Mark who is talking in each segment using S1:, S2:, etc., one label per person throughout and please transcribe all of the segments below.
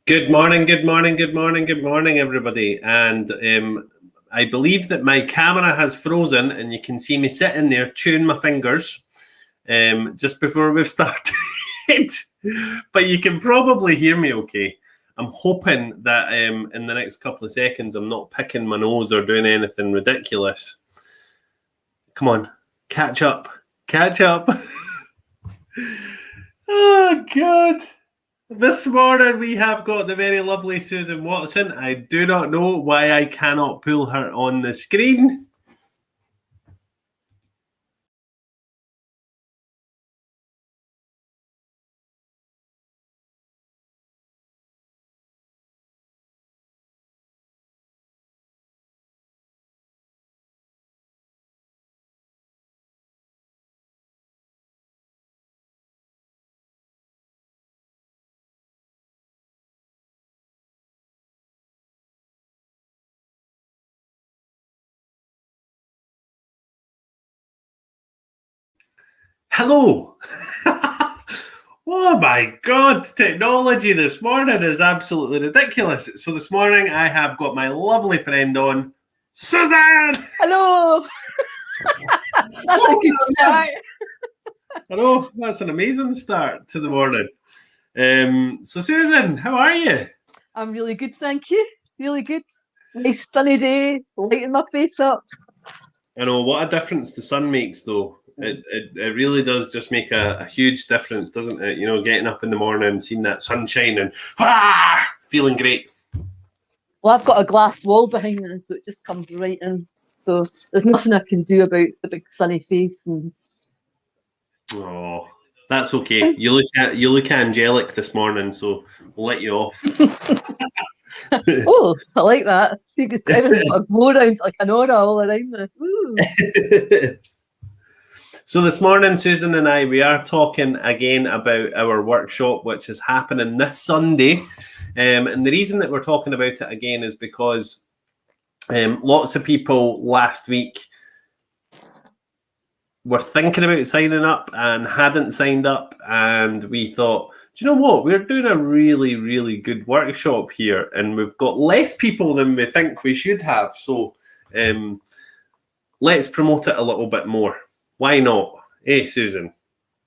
S1: Good morning, good morning, good morning, good morning, everybody. And I believe that my camera has frozen and you can see me sitting there chewing my fingers just before we've started. But you can probably hear me okay. I'm hoping that in the next couple of seconds I'm not picking my nose or doing anything ridiculous. Come on, catch up, catch up. Oh, God. This morning we have got the very lovely Susan Watson. I do not know why I cannot pull her on the screen. Hello. Oh my God, technology this morning is absolutely ridiculous. So this morning I have got my lovely friend on, Susan.
S2: Hello. That's a good start.
S1: Hello, that's an amazing start to the morning. So Susan, how are you?
S2: I'm really good, thank you. Really good. Nice sunny day, lighting my face up.
S1: I know what a difference the sun makes, though. It really does just make a huge difference, doesn't it? You know, getting up in the morning, seeing that sunshine, and feeling great.
S2: Well, I've got a glass wall behind me, so it just comes right in. So there's nothing I can do about the big sunny face.
S1: Oh, that's okay. You look angelic this morning, so we'll let you off.
S2: Oh, I like that. I think everyone's got a glow around like an aura all around me. Ooh.
S1: So this morning, Susan and I, we are talking again about our workshop, which is happening this Sunday. And the reason that we're talking about it again is because lots of people last week were thinking about signing up and hadn't signed up. And we thought, do you know what? We're doing a really, really good workshop here. And we've got less people than we think we should have. So let's promote it a little bit more. Why not? Eh, Susan?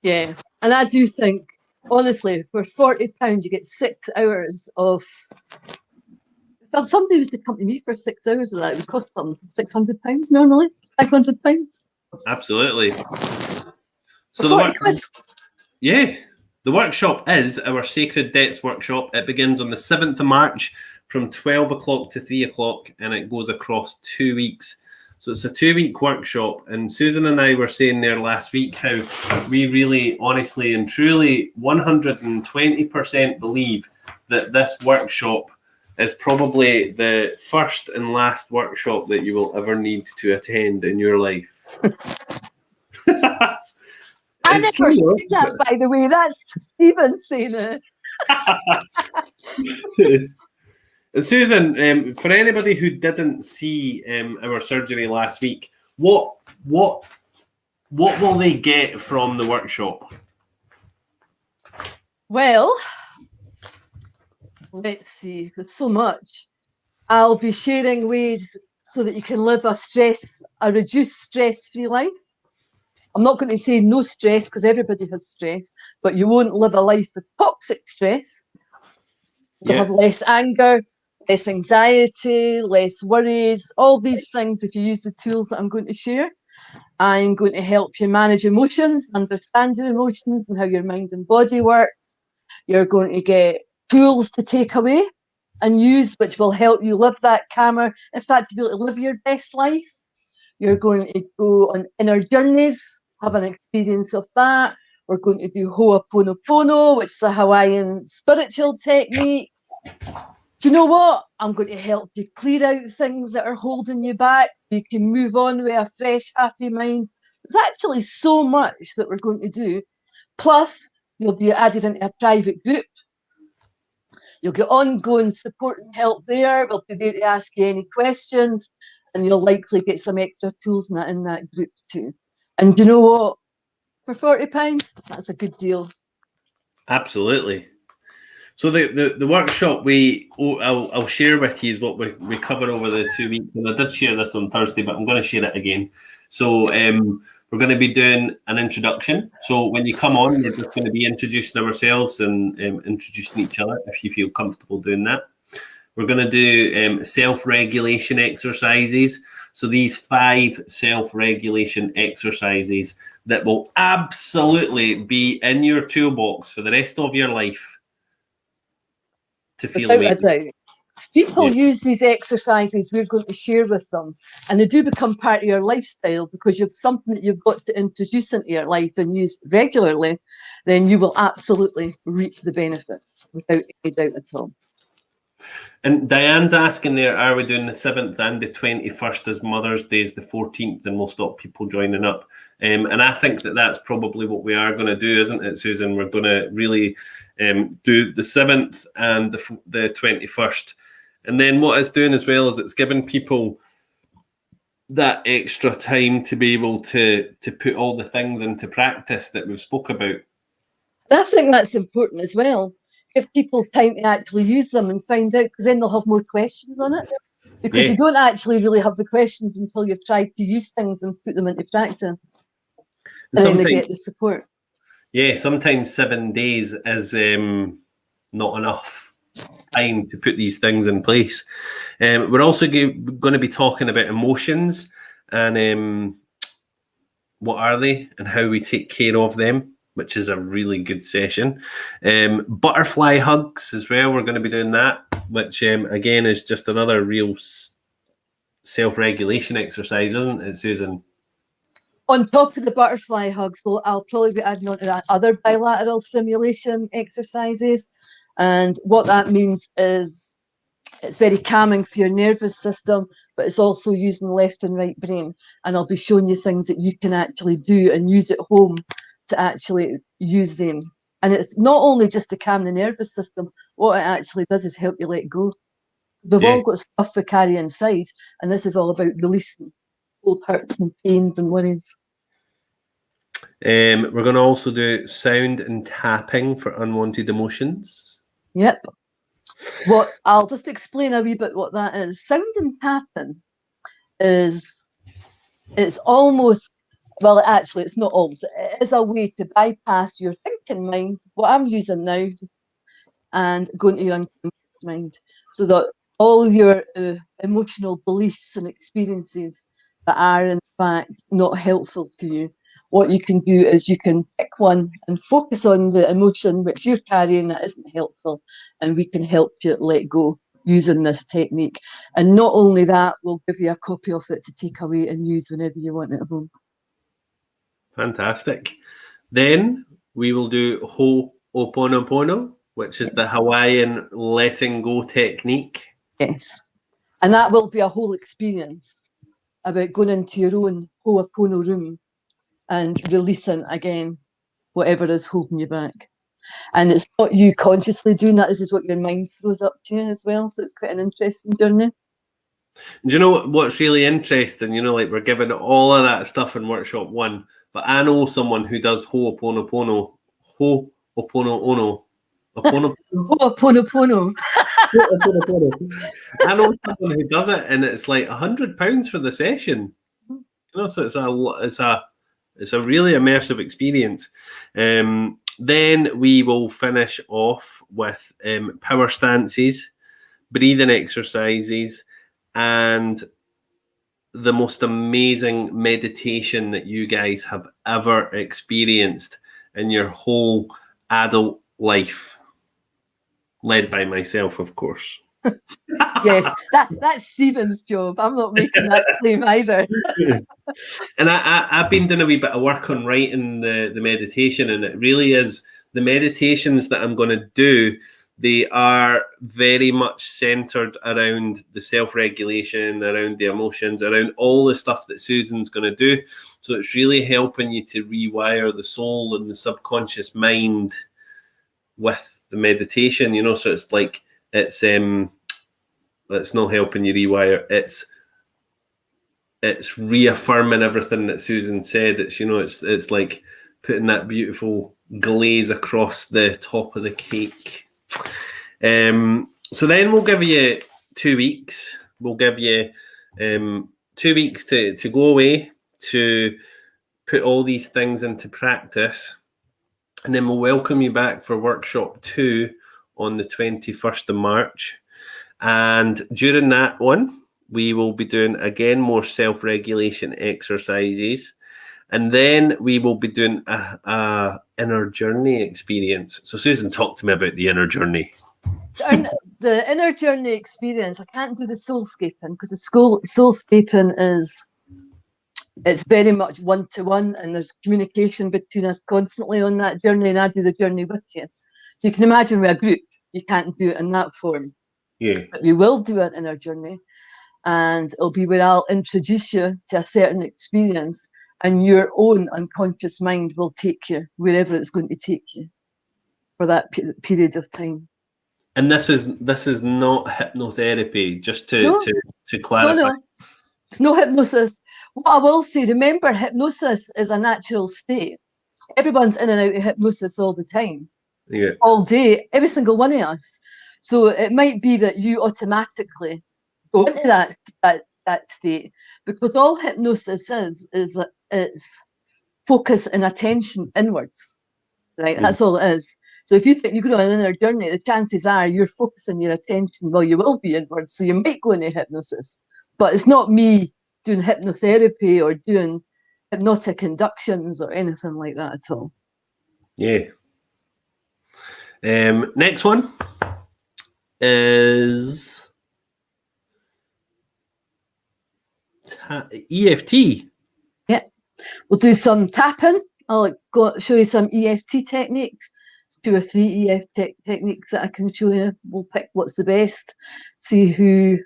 S2: Yeah. And I do think, honestly, for £40, you get 6 hours of... If somebody was to come to me for 6 hours of that, it would cost them £600 normally, £500.
S1: Absolutely. So the workshop is our Sacred Debts workshop. It begins on the 7th of March from 12 o'clock to 3 o'clock, and it goes across 2 weeks. So it's a 2-week workshop. And Susan and I were saying there last week how we really, honestly and truly 120% believe that this workshop is probably the first and last workshop that you will ever need to attend in your life.
S2: I never said that, by the way. That's Stephen saying it.
S1: And Susan, for anybody who didn't see our surgery last week, what will they get from the workshop?
S2: Well, let's see. There's so much. I'll be sharing ways so that you can live a reduced stress-free life. I'm not going to say no stress because everybody has stress, but you won't live a life with toxic stress. You'll have less anger, less anxiety, less worries, all these things if you use the tools that I'm going to share. I'm going to help you manage emotions, understand your emotions and how your mind and body work. You're going to get tools to take away and use, which will help you live that calmer, in fact, to be able to live your best life. You're going to go on inner journeys, have an experience of that. We're going to do Oponopono, which is a Hawaiian spiritual technique. Do you know what? I'm going to help you clear out things that are holding you back. You can move on with a fresh, happy mind. There's actually so much that we're going to do. Plus, you'll be added into a private group. You'll get ongoing support and help there. We'll be there to ask you any questions, and you'll likely get some extra tools in that group too. And do you know what? For £40, that's a good deal.
S1: Absolutely. So the workshop I'll share with you is what we cover over the 2 weeks, and I did share this on Thursday, but I'm going to share it again. So we're going to be doing an introduction. So when you come on, we're just going to be introducing ourselves and introducing each other if you feel comfortable doing that. We're going to do self-regulation exercises. So these 5 self-regulation exercises that will absolutely be in your toolbox for the rest of your life to feel
S2: Without a
S1: amazing.
S2: doubt. People use these exercises we're going to share with them, and they do become part of your lifestyle because you've something that you've got to introduce into your life and use regularly, then you will absolutely reap the benefits without any doubt at all.
S1: And Diane's asking there, are we doing the 7th and the 21st as Mother's Day is the 14th, and we'll stop people joining up? And I think that's probably what we are going to do, isn't it, Susan? We're going to really do the 7th and the 21st. And then what it's doing as well is it's giving people that extra time to be able to put all the things into practice that we've spoke about.
S2: I think that's important as well. Give people time to actually use them and find out, because then they'll have more questions on it. Because you don't actually really have the questions until you've tried to use things and put them into practice. And then they get the support.
S1: Yeah, sometimes 7 days is not enough time to put these things in place. We're also going to be talking about emotions and what are they and how we take care of them, which is a really good session. Butterfly hugs as well. We're going to be doing that, which again is just another real self-regulation exercise, isn't it, Susan?
S2: On top of the butterfly hugs, I'll probably be adding on to that other bilateral stimulation exercises. And what that means is it's very calming for your nervous system, but it's also using left and right brain. And I'll be showing you things that you can actually do and use at home to actually use them. And it's not only just to calm the nervous system, what it actually does is help you let go. We've all got stuff we carry inside, and this is all about releasing old hurts and pains and worries.
S1: We're going to also do sound and tapping for unwanted emotions.
S2: Yep. I'll just explain a wee bit what that is. Sound and tapping it's almost, well, actually, it's not almost, it is a way to bypass your thinking mind, what I'm using now, and go into your unconscious mind, so that all your emotional beliefs and experiences that are in fact not helpful to you, what you can do is you can pick one and focus on the emotion which you're carrying that isn't helpful, and we can help you let go using this technique. And not only that, we'll give you a copy of it to take away and use whenever you want at home.
S1: Fantastic. Then we will do Oponopono, which is the Hawaiian letting go technique.
S2: Yes. And that will be a whole experience about going into your own Ho'opono room and releasing again whatever is holding you back. And it's not you consciously doing that, this is what your mind throws up to you as well. So it's quite an interesting journey.
S1: Do you know what's really interesting? You know, like we're giving all of that stuff in workshop 1, but I know someone who does Ho'oponopono. Ho'oponopono.
S2: Oponopono.
S1: I know someone who does it, and it's like £100 for the session. You know, so it's a really immersive experience. Then we will finish off with power stances, breathing exercises, and the most amazing meditation that you guys have ever experienced in your whole adult life, led by myself, of course.
S2: Yes, that's Stephen's job. I'm not making that claim either.
S1: And I've been doing a wee bit of work on writing the meditation, and it really is the meditations that I'm going to do. They are very much centered around the self-regulation, around the emotions, around all the stuff that Susan's going to do. So it's really helping you to rewire the soul and the subconscious mind with the meditation, you know. So it's like it's not helping you rewire. It's reaffirming everything that Susan said. It's, you know, it's like putting that beautiful glaze across the top of the cake. So then we'll give you 2 weeks. We'll give you 2 weeks to go away, to put all these things into practice. And then we'll welcome you back for workshop 2 on the 21st of March. And during that one, we will be doing, again, more self-regulation exercises. And then we will be doing a inner journey experience. So Susan, talk to me about the inner journey.
S2: The inner journey experience, I can't do the soulscaping because the soulscaping it's very much one-to-one, and there's communication between us constantly on that journey, and I do the journey with you. So you can imagine with a group, you can't do it in that form.
S1: Yeah.
S2: But we will do an inner journey, and it'll be where I'll introduce you to a certain experience, and your own unconscious mind will take you wherever it's going to take you for that period of time. And
S1: this is not hypnotherapy, just to clarify.
S2: No. It's no hypnosis. What I will say, remember, hypnosis is a natural state. Everyone's in and out of hypnosis all the time, all day, every single one of us. So it might be that you automatically go into that state, because all hypnosis is it's focus and attention inwards, right? That's all it is. So if you think you go on an inner journey, the chances are you're focusing your attention, well, you will be inwards, so you might go into hypnosis. But it's not me doing hypnotherapy or doing hypnotic inductions or anything like that at all.
S1: Yeah. Next one is EFT.
S2: Yeah. We'll do some tapping. I'll show you some EFT techniques. It's 2 or 3 EFT techniques that I can show you. We'll pick what's the best, see who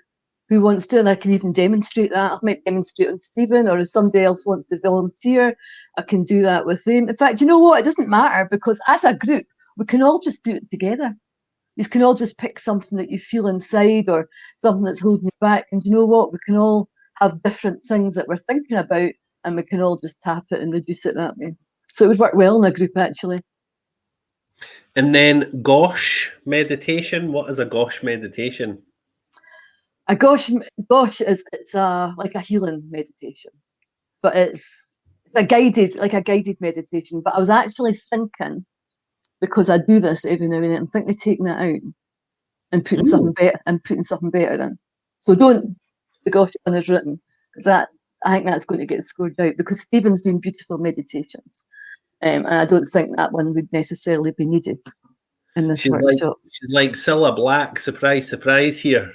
S2: wants to, and I can even demonstrate that. I might demonstrate on Stephen, or if somebody else wants to volunteer, I can do that with them. In fact, you know what? It doesn't matter, because as a group, we can all just do it together. You can all just pick something that you feel inside, or something that's holding you back. And you know what? We can all have different things that we're thinking about, and we can all just tap it and reduce it that way. So it would work well in a group, actually.
S1: And then gosh meditation. What is a gosh meditation?
S2: A gosh is like a healing meditation, but it's a guided meditation. But I was actually thinking, because I do this every now and then, I'm thinking of taking it out and putting something better in. So don't the gosh one is written, because I think that's going to get scored out, because Stephen's doing beautiful meditations, and I don't think that one would necessarily be needed in this workshop.
S1: She's like Cilla Black, surprise here.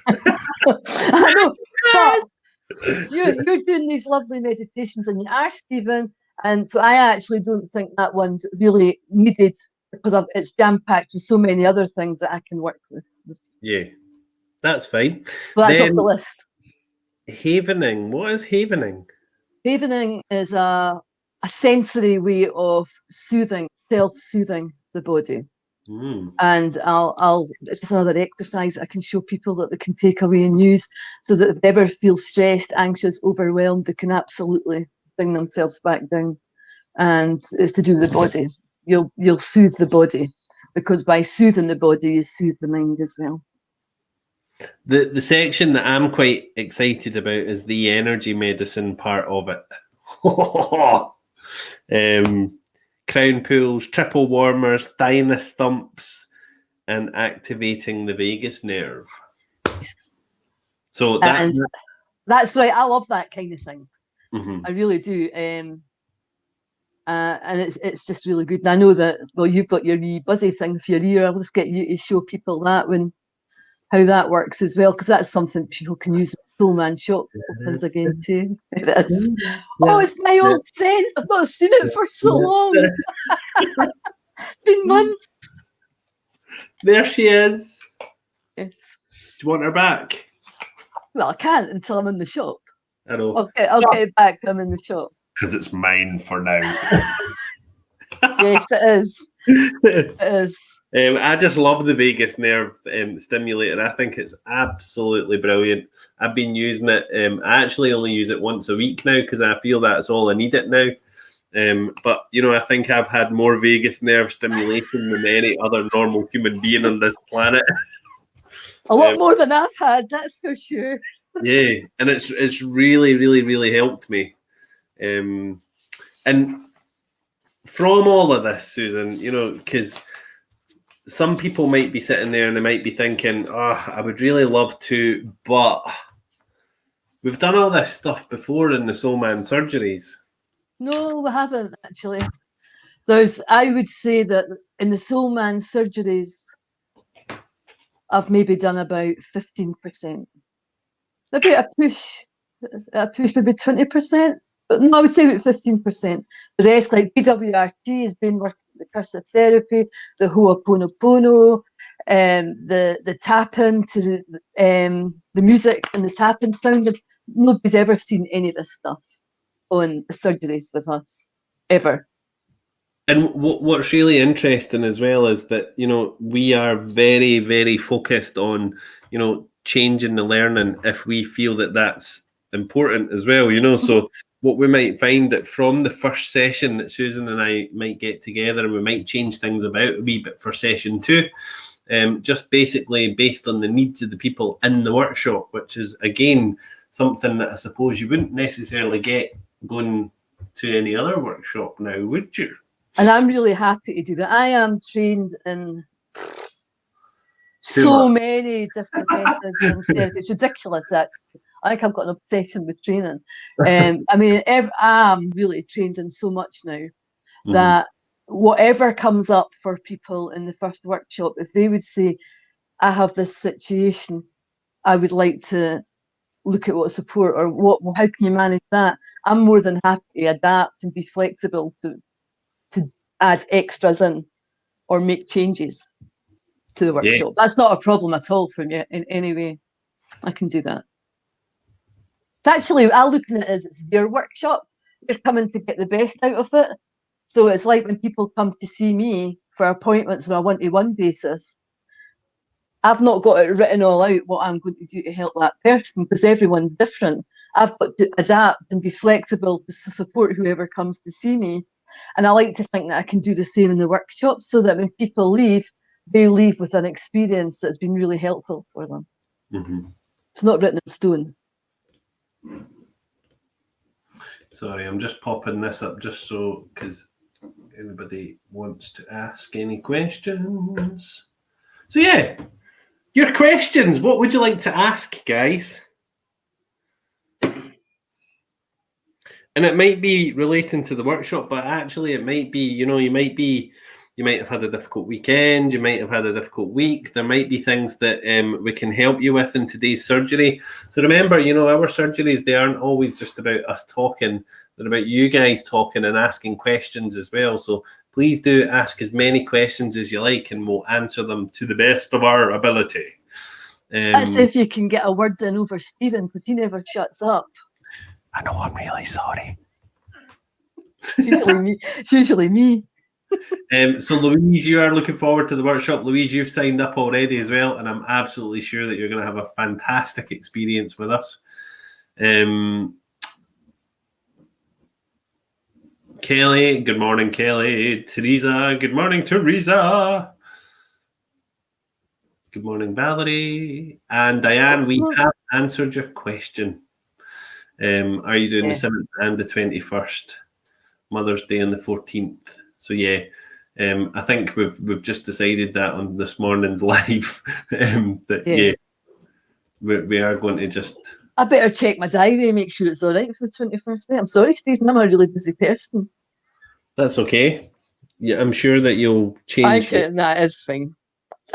S2: I know, but you're doing these lovely meditations, and you are, Stephen, and so I actually don't think that one's really needed, because it's jam-packed with so many other things that I can work with.
S1: Yeah, that's fine.
S2: Well, that's off the list.
S1: Havening. What is havening?
S2: Havening is a sensory way of self-soothing the body. And it's just another exercise I can show people that they can take away and use, so that if they ever feel stressed, anxious, overwhelmed, they can absolutely bring themselves back down. And it's to do with the body. You'll soothe the body, because by soothing the body, you soothe the mind as well.
S1: The section that I'm quite excited about is the energy medicine part of it. Crown pools, triple warmers, thymus thumps, and activating the vagus nerve.
S2: Yes.
S1: So
S2: that's right. I love that kind of thing.
S1: Mm-hmm.
S2: I really do. And it's just really good. And I know that, well, you've got your wee buzzy thing for your ear. I'll just get you to show people that how that works as well, because that's something people can use when Soulman Shop opens again too. It is. Oh, it's my old friend. I've not seen it for so long. Been months.
S1: There she is.
S2: Yes.
S1: Do you want her back?
S2: Well, I can't until I'm in the shop.
S1: I know.
S2: Okay, I'll get it back when I'm in the shop.
S1: Because it's mine for now.
S2: Yes, it is. It is.
S1: I just love the vagus nerve stimulator. I think it's absolutely brilliant. I've been using it. I actually only use it once a week now, because I feel that's all I need it now. But, I think I've had more vagus nerve stimulation than any other normal human being on this planet.
S2: A lot more than I've had, that's for sure.
S1: Yeah, and it's really, really, really helped me. And from all of this, Susan, you know, because some people might be sitting there and they might be thinking, oh, I would really love to, but we've done all this stuff before in the Soul Man surgeries.
S2: No, we haven't actually. I would say that in the Soul Man surgeries, I've maybe done about 15%. Maybe a push maybe 20%. But no, I would say about 15%. The rest, like BWRT, has been working with the cursive therapy, the Oponopono, the tapping to the music and the tapping sound. Nobody's ever seen any of this stuff on the surgeries with us, ever.
S1: And what's really interesting as well is that, you know, we are very, very focused on, you know, changing the learning if we feel that that's important as well, you know. So what we might find that from the first session that Susan and I might get together, and we might change things about a wee bit for session 2, just basically based on the needs of the people in the workshop, which is, again, something that I suppose you wouldn't necessarily get going to any other workshop now, would you?
S2: And I'm really happy to do that. I am trained in so many different methods and therapy. It's ridiculous, actually. I think I've got an obsession with training. I mean, I'm really trained in so much now that whatever comes up for people in the first workshop, if they would say, I have this situation, I would like to look at what support or how can you manage that? I'm more than happy to adapt and be flexible to add extras in or make changes to the workshop. That's not a problem at all for me in any way. I can do that. It's actually, I look at it as it's their workshop. They're coming to get the best out of it. So it's like when people come to see me for appointments on a one-to-one basis, I've not got it written all out what I'm going to do to help that person because everyone's different. I've got to adapt and be flexible to support whoever comes to see me. And I like to think that I can do the same in the workshop so that when people leave, they leave with an experience that's been really helpful for them. It's not written in stone.
S1: Sorry, I'm just popping this up just so, because anybody wants to ask any questions. So yeah, your questions. What would you like to ask, guys? And it might be relating to the workshop, but actually it might be, you know, you might have had a difficult weekend, you might have had a difficult week. There might be things that we can help you with in today's surgery. So remember, you know, our surgeries, they aren't always just about us talking. They're about you guys talking and asking questions as well. So please do ask as many questions as you like and we'll answer them to the best of our ability.
S2: That's if you can get a word in over Stephen because he never shuts up.
S1: I know, I'm really sorry.
S2: It's usually me.
S1: So Louise, you are looking forward to the workshop. Louise, you've signed up already as well, and I'm absolutely sure that you're going to have a fantastic experience with us. Kelly, good morning, Kelly. Teresa, good morning, Teresa. Good morning, Valerie. And Diane, we have answered your question. Are you doing the 7th and the 21st? Mother's Day on the 14th. So yeah, I think we've just decided that on this morning's live we are going to just. I
S2: better check my diary and make sure it's all right for the 21st. I'm sorry, Stephen, I'm a really busy person.
S1: That's okay. Yeah, I'm sure that you'll change.
S2: That is fine.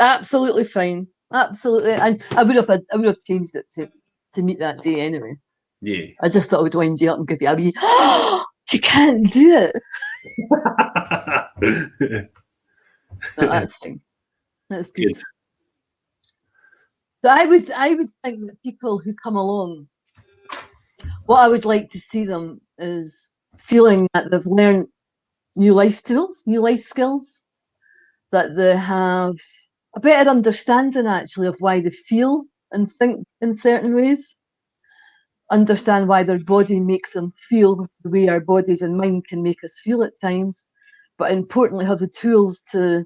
S2: Absolutely fine. Absolutely, and I would have changed it to meet that day anyway.
S1: Yeah.
S2: I just thought I would wind you up and give you a wee. You can't do it. No, that's fine. That's good. So I would think that people who come along, what I would like to see them is feeling that they've learned new life tools, new life skills, that they have a better understanding actually of why they feel and think in certain ways. Understand why their body makes them feel the way our bodies and mind can make us feel at times, but importantly have the tools to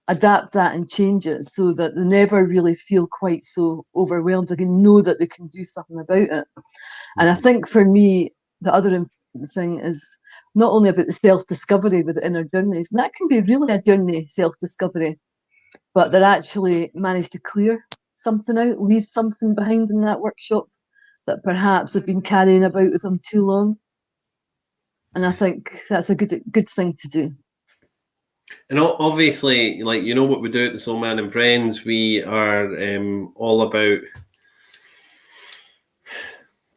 S2: adapt that and change it so that they never really feel quite so overwhelmed. They can know that they can do something about it. And I think for me, the other important thing is not only about the self-discovery with the inner journeys, and that can be really a journey, self-discovery, but they're actually managed to clear something out, leave something behind in that workshop that perhaps have been carrying about with them too long. And I think that's a good thing to do.
S1: And obviously, like, you know what we do at the Soul Man and Friends, we are all about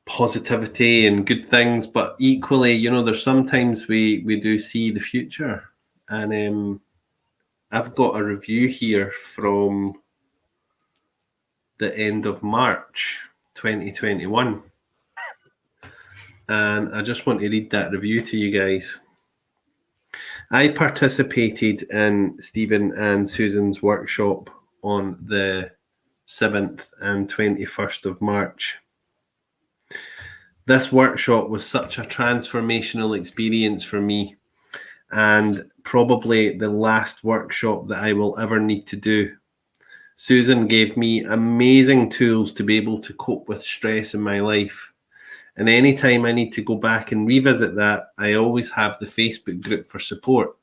S1: positivity and good things, but equally, you know, there's sometimes we do see the future. And I've got a review here from the end of March 2021. And I just want to read that review to you guys. I participated in Stephen and Susan's workshop on the 7th and 21st of March. This workshop was such a transformational experience for me, and probably the last workshop that I will ever need to do. Susan gave me amazing tools to be able to cope with stress in my life. And anytime I need to go back and revisit that, I always have the Facebook group for support.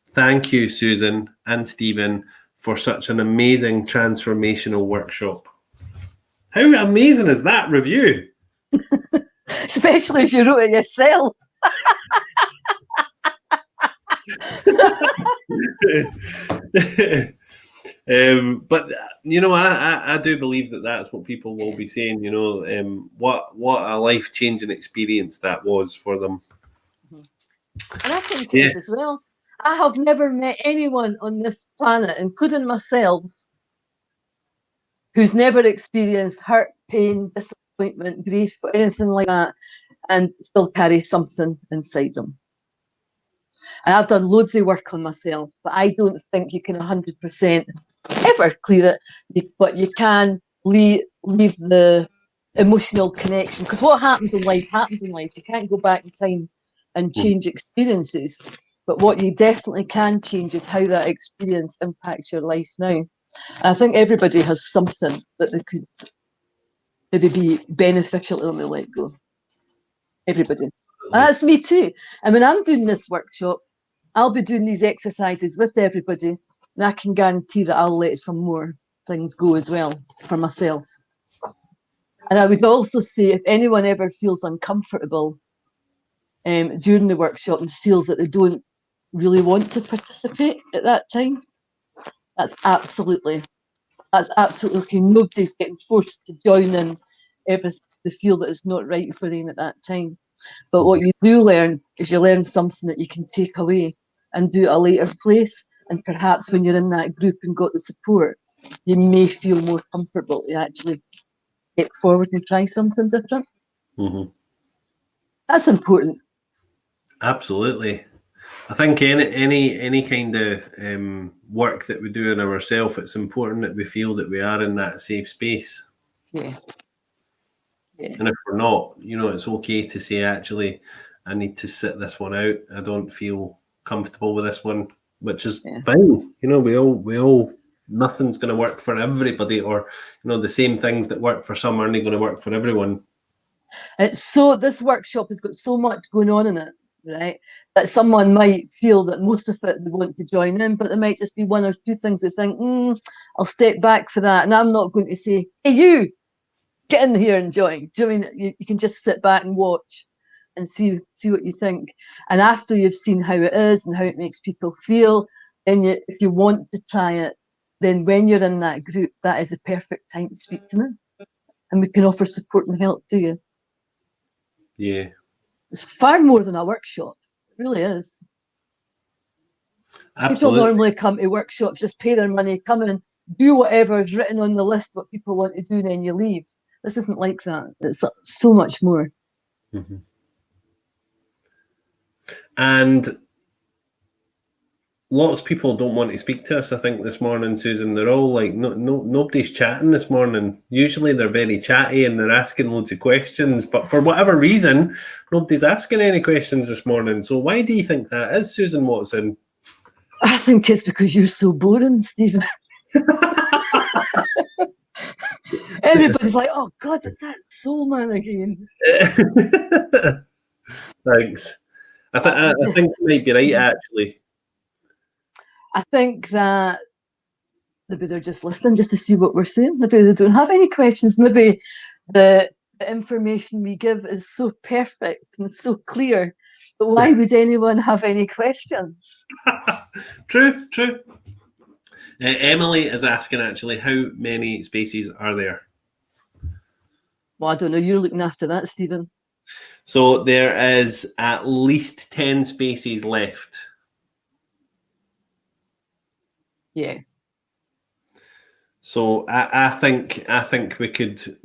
S1: Thank you, Susan and Stephen, for such an amazing transformational workshop. How amazing is that review?
S2: Especially if you wrote it yourself.
S1: But you know, I do believe that that's what people will be saying. You know, what a life-changing experience that was for them.
S2: And I think it is as well. I have never met anyone on this planet, including myself, who's never experienced hurt, pain, disappointment, grief, or anything like that, and still carry something inside them. And I've done loads of work on myself, but I don't think you can 100% ever clear it, but you can leave the emotional connection. Because what happens in life happens in life. You can't go back in time and change experiences. But what you definitely can change is how that experience impacts your life now. And I think everybody has something that they could maybe be beneficial when they let go. Everybody. And that's me too. And when I'm doing this workshop, I'll be doing these exercises with everybody, and I can guarantee that I'll let some more things go as well for myself. And I would also say if anyone ever feels uncomfortable during the workshop and feels that they don't really want to participate at that time, that's absolutely okay. Nobody's getting forced to join in everything they feel that is not right for them at that time. But what you do learn is you learn something that you can take away and do at a later place. And perhaps when you're in that group and got the support, you may feel more comfortable to actually get forward and try something different.
S1: Mm-hmm.
S2: That's important.
S1: Absolutely. I think any kind of work that we do in ourselves, it's important that we feel that we are in that safe space.
S2: Yeah.
S1: And if we're not, you know, it's okay to say, actually, I need to sit this one out. I don't feel comfortable with this one, which is fine. You know, we all, nothing's going to work for everybody, or, you know, the same things that work for some aren't going to work for everyone.
S2: This workshop has got so much going on in it, right, that someone might feel that most of it they want to join in, but there might just be one or two things they think, I'll step back for that. And I'm not going to say, hey, you, get in here and join. Do you know what I mean? You can just sit back and watch and see what you think. And after you've seen how it is and how it makes people feel, then if you want to try it, then when you're in that group, that is the perfect time to speak to me. And we can offer support and help to you.
S1: Yeah.
S2: It's far more than a workshop. It really is.
S1: Absolutely.
S2: People normally come to workshops, just pay their money, come in, do whatever is written on the list, what people want to do, and then you leave. This isn't like that. It's so much more.
S1: Mm-hmm. And lots of people don't want to speak to us, I think, this morning, Susan. They're all like, nobody's chatting this morning. Usually they're very chatty and they're asking loads of questions, but for whatever reason, nobody's asking any questions this morning. So why do you think that is, Susan Watson?
S2: I think it's because you're so boring, Stephen. Everybody's like, oh God, it's that soul man again.
S1: Thanks. I think you might be right, actually.
S2: I think that maybe they're just listening just to see what we're saying. Maybe they don't have any questions. Maybe the information we give is so perfect and so clear. But why would anyone have any questions?
S1: True. Emily is asking, actually, how many spaces are there?
S2: Well, I don't know. You're looking after that, Stephen.
S1: So there is at least 10 spaces left.
S2: Yeah.
S1: So I think we could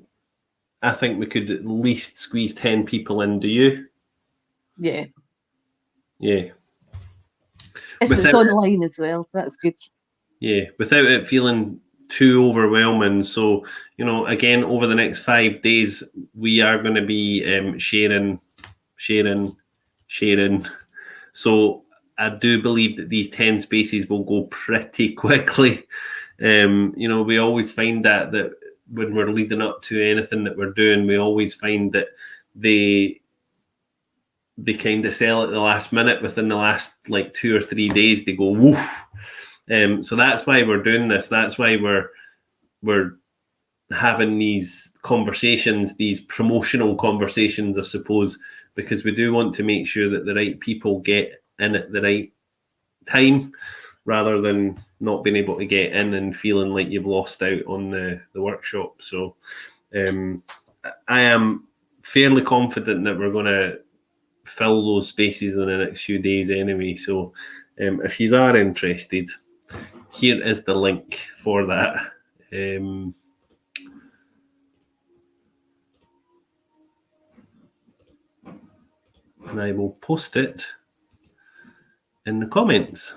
S1: at least squeeze 10 people in. Do you?
S2: Yeah.
S1: Yeah.
S2: If it's online as well, that's good.
S1: Yeah, without it feeling too overwhelming. So, again, over the next 5 days, we are going to be sharing. So I do believe that these 10 spaces will go pretty quickly. We always find that when we're leading up to anything that we're doing, we always find that they kind of sell at the last minute. Within the last 2 or 3 days, they go woof. So that's why we're doing this. That's why we're having these conversations, these promotional conversations, I suppose, because we do want to make sure that the right people get in at the right time, rather than not being able to get in and feeling like you've lost out on the workshop. So I am fairly confident that we're going to fill those spaces in the next few days anyway. So if you are interested, here is the link for that. And I will post it in the comments.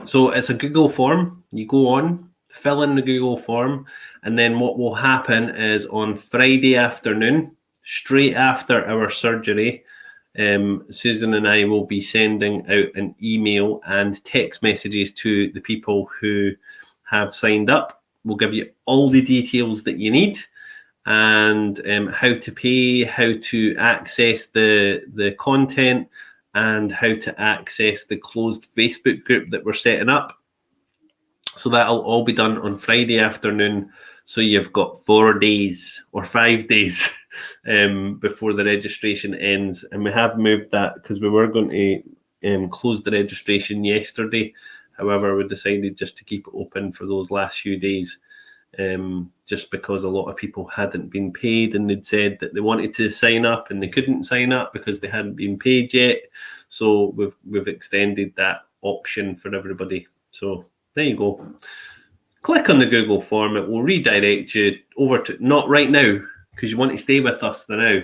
S1: So it's a Google form. You go on, fill in the Google form, and then what will happen is on Friday afternoon, straight after our surgery, Susan and I will be sending out an email and text messages to the people who have signed up. We'll give you all the details that you need, and how to pay, how to access the content, and how to access the closed Facebook group that we're setting up. So that'll all be done on Friday afternoon. So you've got 4 days or 5 days before the registration ends. And we have moved that because we were going to close the registration yesterday. However, we decided just to keep it open for those last few days, just because a lot of people hadn't been paid and they'd said that they wanted to sign up and they couldn't sign up because they hadn't been paid yet. So we've extended that option for everybody. So there you go. Click on the Google form. It will redirect you over to, not right now, because you want to stay with us the now.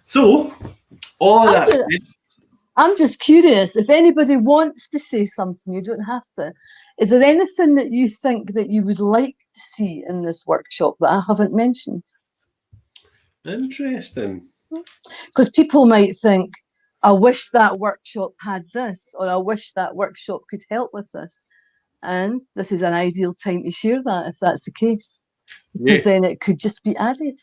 S1: So, all of that.
S2: I'm just curious, if anybody wants to say something, you don't have to. Is there anything that you think that you would like to see in this workshop that I haven't mentioned?
S1: Interesting.
S2: Because people might think, I wish that workshop had this, or I wish that workshop could help with this. And this is an ideal time to share that, if that's the case. Because then it could just be added.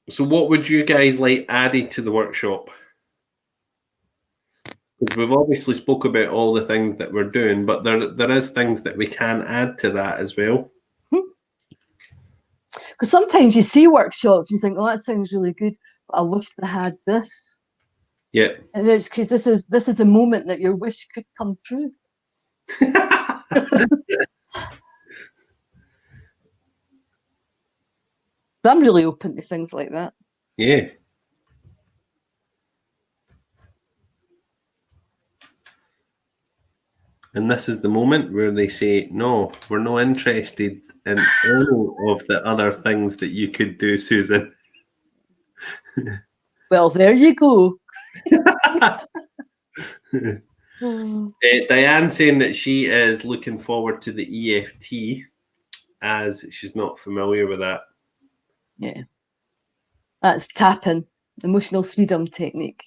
S1: So what would you guys like added to the workshop? Because we've obviously spoke about all the things that we're doing, but there is things that we can add to that as well.
S2: Because sometimes you see workshops, you think, oh, that sounds really good, but I wish they had this.
S1: Yeah.
S2: And it's because this is a moment that your wish could come true. I'm really open to things like that.
S1: Yeah. And this is the moment where they say, no, we're not interested in any of the other things that you could do, Susan.
S2: Well, there you go.
S1: Diane's saying that she is looking forward to the EFT, as she's not familiar with that.
S2: Yeah. That's tapping, emotional freedom technique.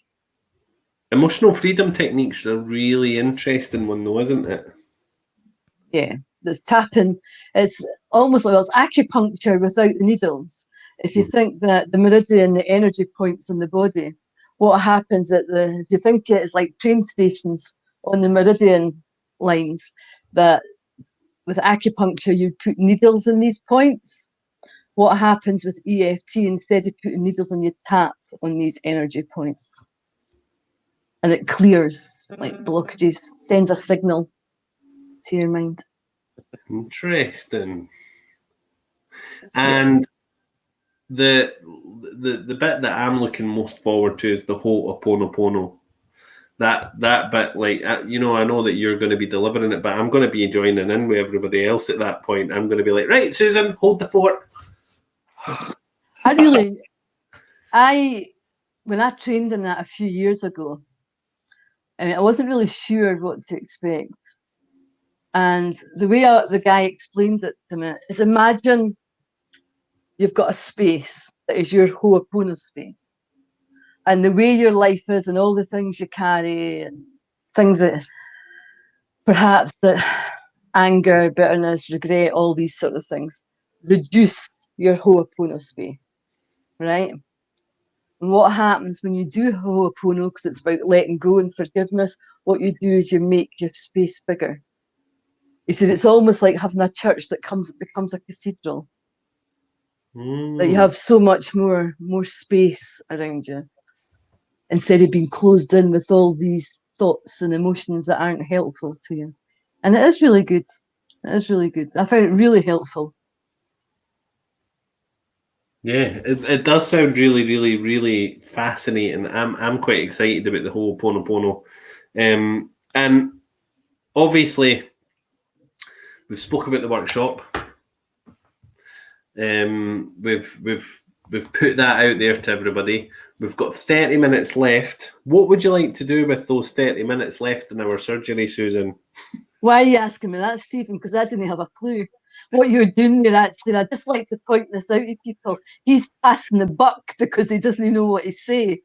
S1: Emotional freedom techniques are a really interesting one, though, isn't it?
S2: Yeah, there's tapping. It's almost like, well, it's acupuncture without the needles. If you think that the meridian, the energy points in the body, what happens if you think it's like train stations on the meridian lines, that with acupuncture you put needles in these points. What happens with EFT, instead of putting needles on, you tap on these energy points. And it clears like blockages, sends a signal to your mind.
S1: Interesting. And the bit that I'm looking most forward to is the whole Oponopono. That bit, like, I know that you're going to be delivering it, but I'm going to be joining in with everybody else at that point. I'm going to be like, right, Susan, hold the fort.
S2: When I trained in that a few years ago, I wasn't really sure what to expect. And the way the guy explained it to me is, imagine you've got a space that is your Ho'opono space. And the way your life is and all the things you carry and things that perhaps that anger, bitterness, regret, all these sort of things, reduce your Ho'opono space, right? And what happens when you do Ho'opono, because it's about letting go and forgiveness, what you do is you make your space bigger. He said it's almost like having a church that becomes a cathedral. That you have so much more space around you, instead of being closed in with all these thoughts and emotions that aren't helpful to you. And it is really good. It is really good. I found it really helpful.
S1: Yeah, it does sound really, really, really fascinating. I'm quite excited about the whole Oponopono. And obviously, we've spoke about the workshop. We've put that out there to everybody. We've got 30 minutes left. What would you like to do with those 30 minutes left in our surgery, Susan?
S2: Why are you asking me that, Stephen? Because I didn't have a clue what you're doing there, actually. I'd just like to point this out to people. He's passing the buck because he doesn't know what he's saying.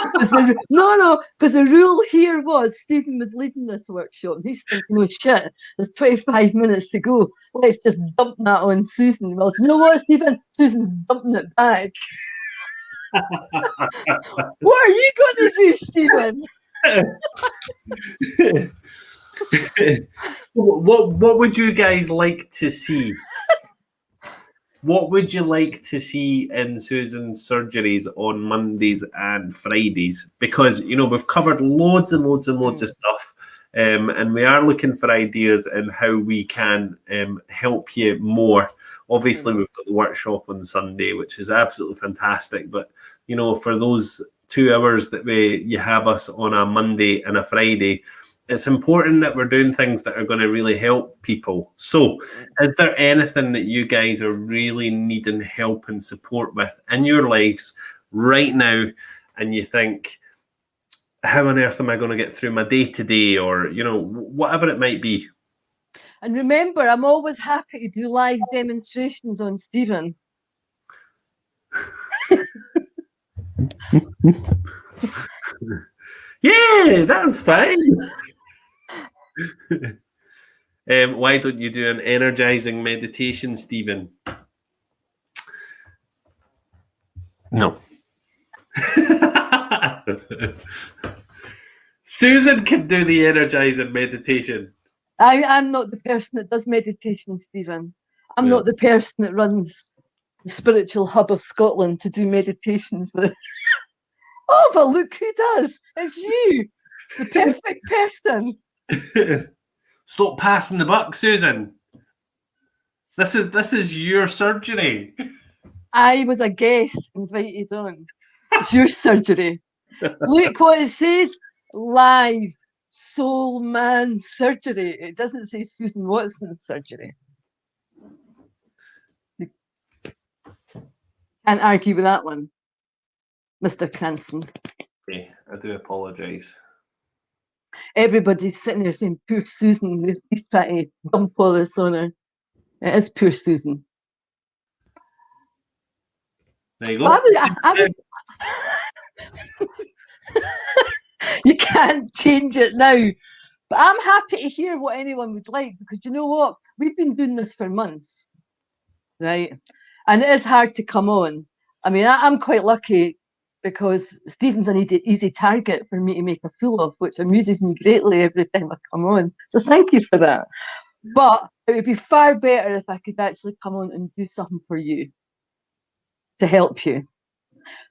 S2: Because the rule here was Stephen was leading this workshop and he's thinking, oh shit, there's 25 minutes to go. Let's just dump that on Susan. Well, you know what, Stephen? Susan's dumping it back. What are you going to do, Stephen?
S1: What would you guys like to see? What would you like to see in Susan's surgeries on Mondays and Fridays? Because, we've covered loads and loads and loads of stuff, and we are looking for ideas in how we can help you more. Obviously, we've got the workshop on Sunday, which is absolutely fantastic. But, for those 2 hours that you have us on a Monday and a Friday, it's important that we're doing things that are going to really help people. So is there anything that you guys are really needing help and support with in your lives right now, and you think, how on earth am I going to get through my day to day, or, whatever it might be?
S2: And remember, I'm always happy to do live demonstrations on Stephen.
S1: Yeah, that's fine. Why don't you do an energizing meditation, Stephen? No. Susan can do the energizing meditation.
S2: I'm not the person that does meditation, Stephen. I'm not the person that runs the spiritual hub of Scotland to do meditations with. Oh, but look who does. It's you, the perfect person.
S1: Stop passing the buck, Susan. This is your surgery.
S2: I was a guest invited on. It's your surgery. Look what it says. Live soul man surgery. It doesn't say Susan Watson's surgery. Can't argue with that one, Mr. Cranston.
S1: Okay, I do apologise.
S2: Everybody's sitting there saying, poor Susan, he's trying to dump all this on her. It is poor Susan.
S1: There you go.
S2: But I would you can't change it now. But I'm happy to hear what anyone would like, because you know what? We've been doing this for months, right? And it is hard to come on. I mean, I'm quite lucky because Stephen's an easy target for me to make a fool of, which amuses me greatly every time I come on. So thank you for that. But it would be far better if I could actually come on and do something for you to help you.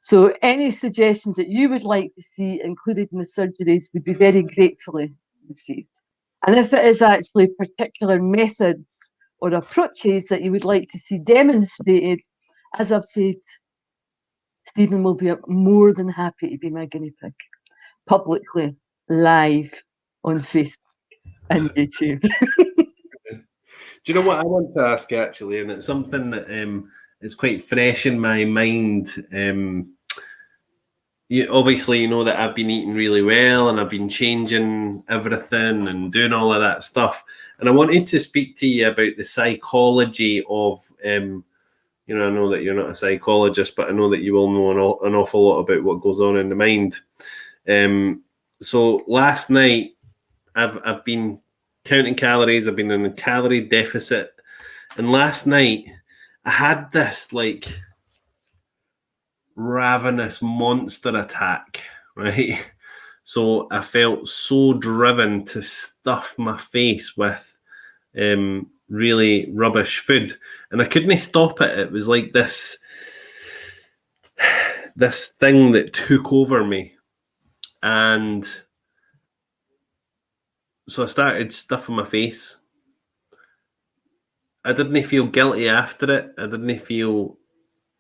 S2: So any suggestions that you would like to see included in the surgeries would be very gratefully received. And if it is actually particular methods or approaches that you would like to see demonstrated, as I've said, Stephen will be more than happy to be my guinea pig, publicly, live on Facebook and YouTube.
S1: Do you know what I want to ask, actually? And it's something that is quite fresh in my mind. Obviously, you know that I've been eating really well and I've been changing everything and doing all of that stuff. And I wanted to speak to you about the psychology of, I know that you're not a psychologist, but I know that you will know an awful lot about what goes on in the mind. So last night, I've been counting calories. I've been in a calorie deficit. And last night, I had this like ravenous monster attack, right? So I felt so driven to stuff my face with really rubbish food, and I couldn't stop it. It was like this thing that took over me, and so I started stuffing my face. I didn't feel guilty after it. I didn't feel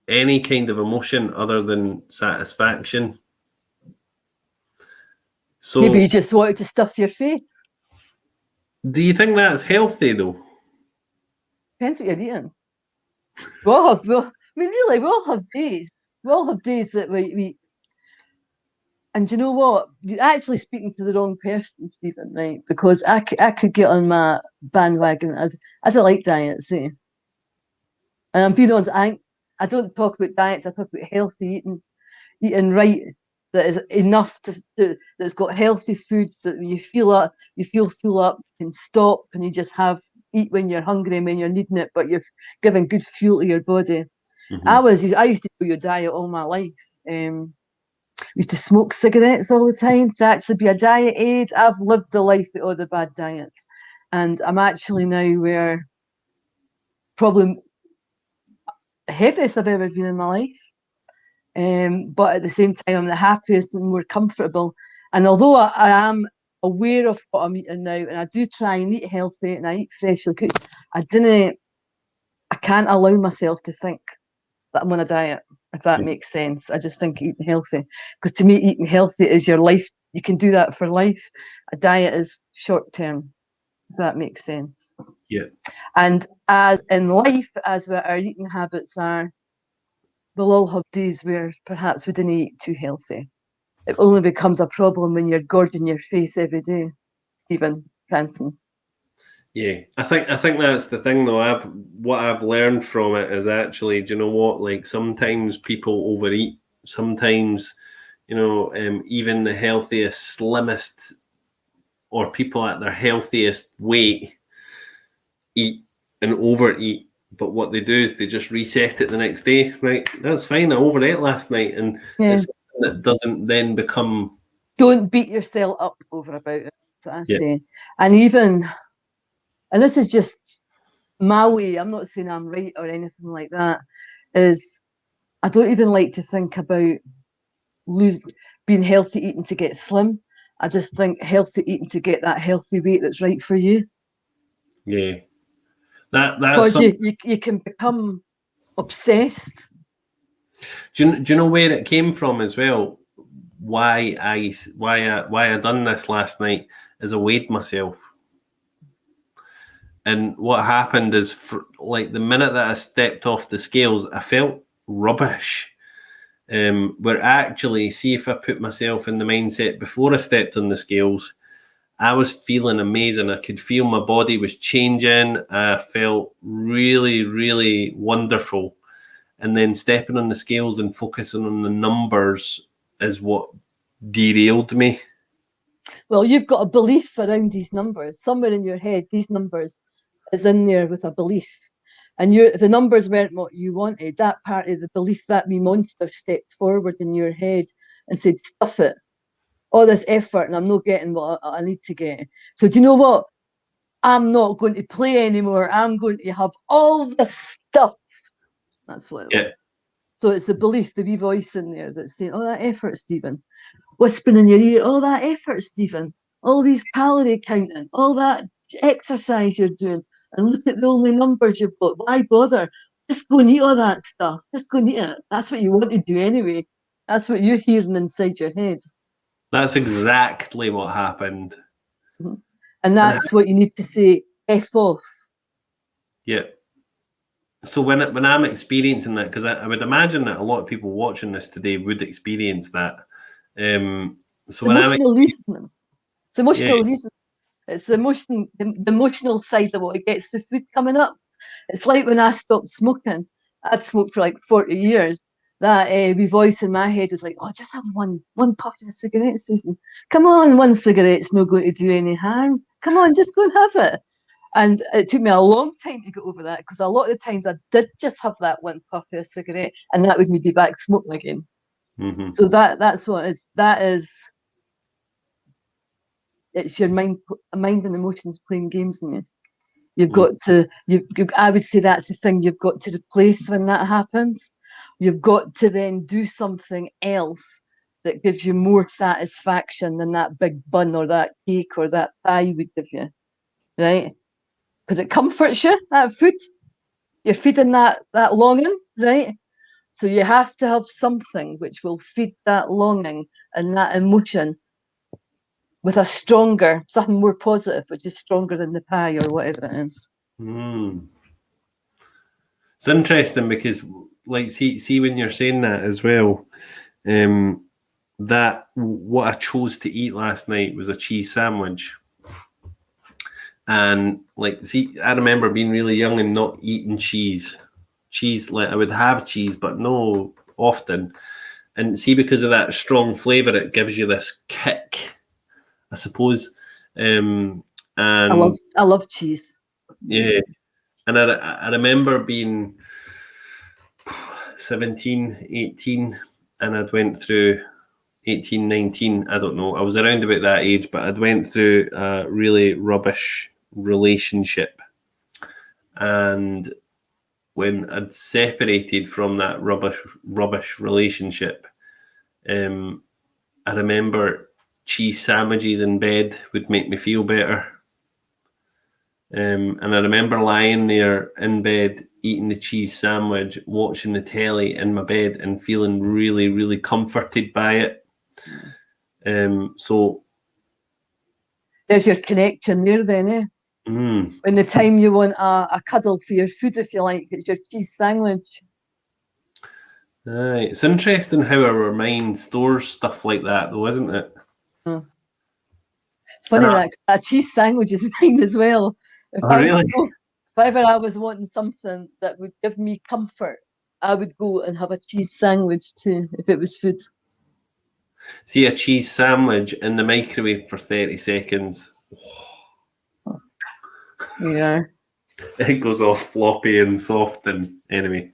S1: any kind of emotion other than satisfaction. So
S2: maybe you just wanted to stuff your face.
S1: Do you think that's healthy though?
S2: Depends what you're eating. We all have days. We all have days that we and you know what? You're actually speaking to the wrong person, Stephen, right? Because I could get on my bandwagon. I don't like diets, eh? And I'm being honest, I don't talk about diets. I talk about healthy eating right, that is enough that's got healthy foods that you feel full up, you can stop, and you just eat when you're hungry and when you're needing it, but you've given good fuel to your body.
S1: Mm-hmm.
S2: I used to do a diet all my life. Used to smoke cigarettes all the time to actually be a diet aid. I've lived the life of all the bad diets, and I'm actually now where probably the heaviest I've ever been in my life. But at the same time, I'm the happiest and more comfortable. And although I am aware of what I'm eating now, and I do try and eat healthy and I eat freshly cooked, I can't allow myself to think that I'm on a diet, if that makes sense. I just think eating healthy, because to me, eating healthy is your life. You can do that for life. A diet is short term, if that makes sense.
S1: Yeah.
S2: And as in life, as what our eating habits are, we'll all have days where perhaps we didn't eat too healthy. It only becomes a problem when you're gorging your face every day, Stephen Canton.
S1: Yeah, I think that's the thing though. What I've learned from it is actually, do you know what? Like sometimes people overeat. Sometimes, even the healthiest, slimmest, or people at their healthiest weight eat and overeat. But what they do is they just reset it the next day. Right? That's fine. I overate last night, and it's something that doesn't then become.
S2: Don't beat yourself up over about it. That's what I say. And this is just my way, I'm not saying I'm right or anything like that, is I don't even like to think about being healthy eating to get slim. I just think healthy eating to get that healthy weight that's right for you.
S1: Yeah.
S2: Because you can become obsessed.
S1: Do you know where it came from as well? Why I done this last night is I weighed myself. And what happened is, like the minute that I stepped off the scales, I felt rubbish. Where actually, see, if I put myself in the mindset before I stepped on the scales, I was feeling amazing. I could feel my body was changing. I felt really, really wonderful. and then stepping on the scales and focusing on the numbers is what derailed me.
S2: Well, you've got a belief around these numbers. Somewhere in your head, these numbers is in there with a belief. And if the numbers weren't what you wanted, that part of the belief, that wee monster stepped forward in your head and said, stuff it. All this effort and I'm not getting what I need to get. So do you know what? I'm not going to play anymore. I'm going to have all the stuff. That's what it was. So it's the belief, the wee voice in there that's saying, oh, that effort, Stephen. Whispering in your ear, oh, that effort, Stephen. All these calorie counting, all that exercise you're doing. And look at the only numbers you've got. Why bother? Just go and eat all that stuff. Just go and eat it. That's what you want to do anyway. That's what you're hearing inside your head.
S1: That's exactly what happened.
S2: Mm-hmm. And that's what you need to say, F off.
S1: Yeah. So when I'm experiencing that, because I would imagine that a lot of people watching this today would experience that. So when
S2: emotional reasoning. It's emotional
S1: yeah.
S2: reasoning. It's the emotional side of what it gets with food coming up. It's like when I stopped smoking. I'd smoked for like 40 years. That wee voice in my head was like, oh, just have one puff of a cigarette, Susan. Come on, one cigarette's not going to do any harm. Come on, just go and have it. And it took me a long time to get over that because a lot of the times I did just have that one puff of a cigarette and that would be back smoking again.
S1: Mm-hmm.
S2: So that's what is. It's your mind and emotions playing games in you. You've got to. I would say that's the thing you've got to replace when that happens. You've got to then do something else that gives you more satisfaction than that big bun or that cake or that pie would give you, right? Because it comforts you, that food. You're feeding that longing, right? So you have to have something which will feed that longing and that emotion with a stronger, something more positive, which is stronger than the pie or whatever it is.
S1: It's interesting because, like, see when you're saying that as well, that what I chose to eat last night was a cheese sandwich. And like, see, I remember being really young and not eating cheese. Like I would have cheese, but no often. And see, because of that strong flavour, it gives you this kick, I suppose. And
S2: I love cheese.
S1: Yeah. And I remember being 17, 18, and I'd went through 18, 19, I don't know. I was around about that age, but I'd went through a really rubbish relationship. And when I'd separated from that rubbish relationship, I remember cheese sandwiches in bed would make me feel better. And I remember lying there in bed, eating the cheese sandwich, watching the telly in my bed and feeling really, really comforted by it. So
S2: there's your connection there then, eh? When the time you want a cuddle for your food, if you like, it's your cheese sandwich.
S1: It's interesting how our mind stores stuff like that, though, isn't it?
S2: It's funny that a cheese sandwich is mine as well. If ever I was wanting something that would give me comfort, I would go and have a cheese sandwich too, if it was food.
S1: See a cheese sandwich in the microwave for 30 seconds.
S2: Yeah.
S1: It goes all floppy and soft and anyway.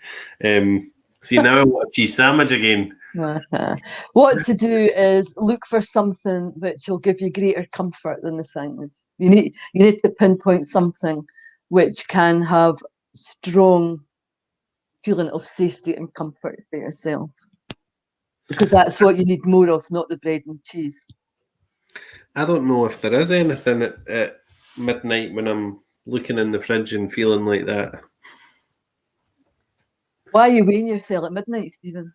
S1: See, now I want a cheese sandwich again.
S2: What to do is look for something which will give you greater comfort than the sandwich. You need to pinpoint something which can have strong feeling of safety and comfort for yourself. Because that's what you need more of, not the bread and cheese.
S1: I don't know if there is anything at midnight when I'm looking in the fridge and feeling like that.
S2: Why are you weighing yourself at midnight, Stephen?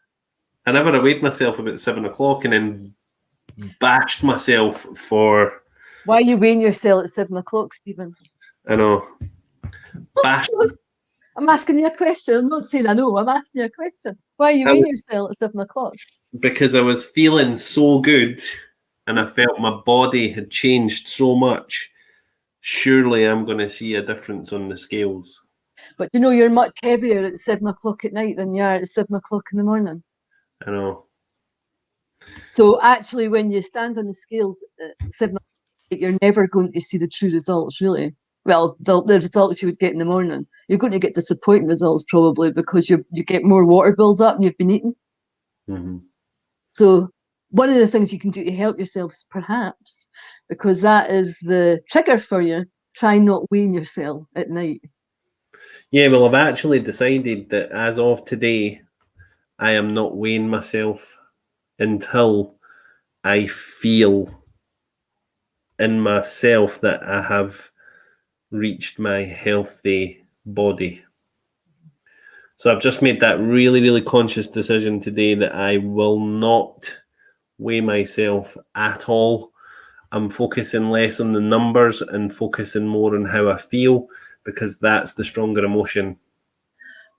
S1: I never weighed myself about 7 o'clock and then bashed myself for...
S2: Why are you weighing yourself at 7 o'clock, Stephen?
S1: I know. Bashed...
S2: I'm asking you a question. I'm not saying I know. I'm asking you a question. Why are you weighing yourself at 7 o'clock?
S1: Because I was feeling so good and I felt my body had changed so much. Surely I'm going to see a difference on the scales.
S2: But you know, you're much heavier at 7 o'clock at night than you are at 7 o'clock in the morning.
S1: I know.
S2: So actually, when you stand on the scales at 7 o'clock, you're never going to see the true results, really. Well, the results you would get in the morning. You're going to get disappointing results probably because you get more water builds up and you've been eating.
S1: Mm-hmm.
S2: So one of the things you can do to help yourselves, perhaps, because that is the trigger for you, try not weighing yourself at night.
S1: Yeah, well, I've actually decided that as of today, I am not weighing myself until I feel in myself that I have reached my healthy body. So I've just made that really, really conscious decision today that I will not weigh myself at all. I'm focusing less on the numbers and focusing more on how I feel, because that's the stronger emotion.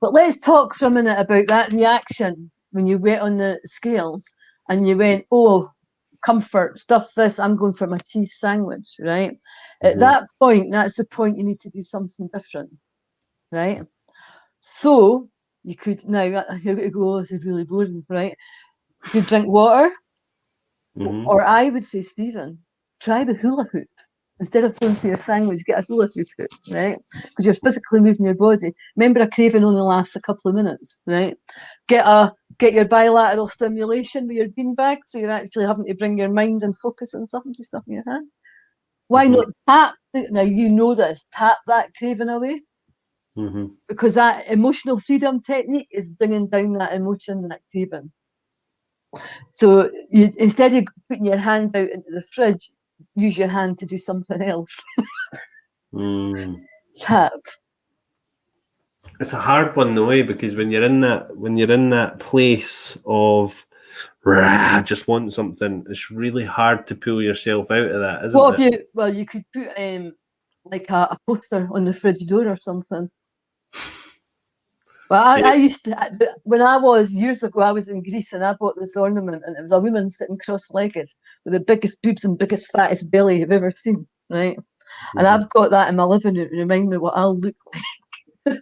S2: But let's talk for a minute about that reaction when you went on the scales and you went, oh, comfort, stuff this, I'm going for my cheese sandwich, right? At that point, that's the point you need to do something different, right? So you could, now you're going to go, oh, this is really boring, right? You could drink water, or I would say, Stephen, try the hula hoop. Instead of going for your sandwich, get a hula hoop, right? Because you're physically moving your body. Remember, a craving only lasts a couple of minutes, right? Get your bilateral stimulation with your beanbag, so you're actually having to bring your mind and focus on something, do something in your hands. Why not tap? Now you know this. Tap that craving away, because that emotional freedom technique is bringing down that emotion, that craving. So you, instead of putting your hand out into the fridge, use your hand to do something else. Tap.
S1: It's a hard one though, because when you're in that place of just want something, it's really hard to pull yourself out of that, isn't it?
S2: You could put like a poster on the fridge door or something. Well, I used to, when I was years ago, I was in Greece and I bought this ornament, and it was a woman sitting cross-legged with the biggest boobs and biggest, fattest belly you've ever seen, right? And I've got that in my living room to remind me what I'll look like